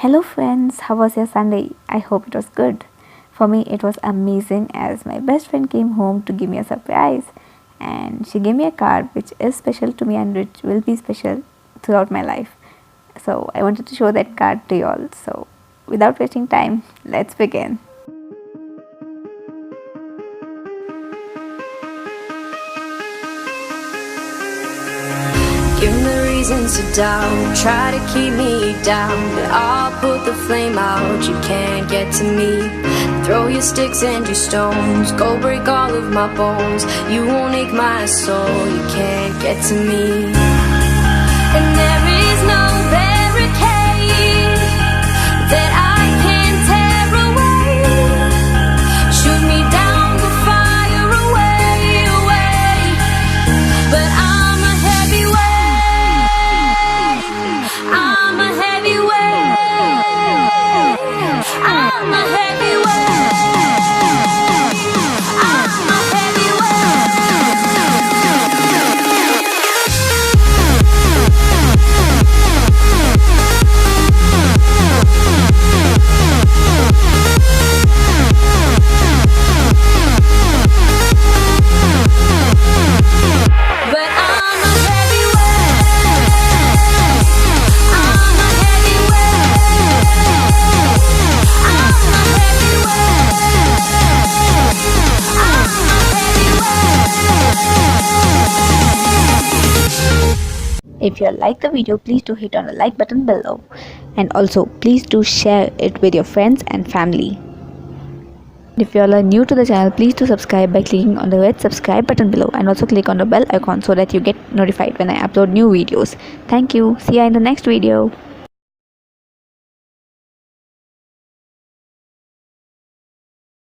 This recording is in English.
Hello friends, how was your Sunday? I hope it was good. For me, it was amazing as my best friend came home to give me a surprise and she gave me a card which is special to me and which will be special throughout my life. So I wanted to show that card to you all. So without wasting time, let's begin. Give me reasons to doubt, try to keep me down, but I'll put the flame out, you can't get to me. Throw your sticks and your stones, go break all of my bones. You won't ache my soul, you can't get to me. And there is no barricade that I can tear away. Shoot me down the fire away, away. But I'm a heavyweight, I'm a heavyweight, I'm a heavyweight, I'm a If you like the video, please do hit on the like button below. And also, please do share it with your friends and family. If you all are new to the channel, please do subscribe by clicking on the red subscribe button below and also click on the bell icon so that you get notified when I upload new videos. Thank you. See you in the next video.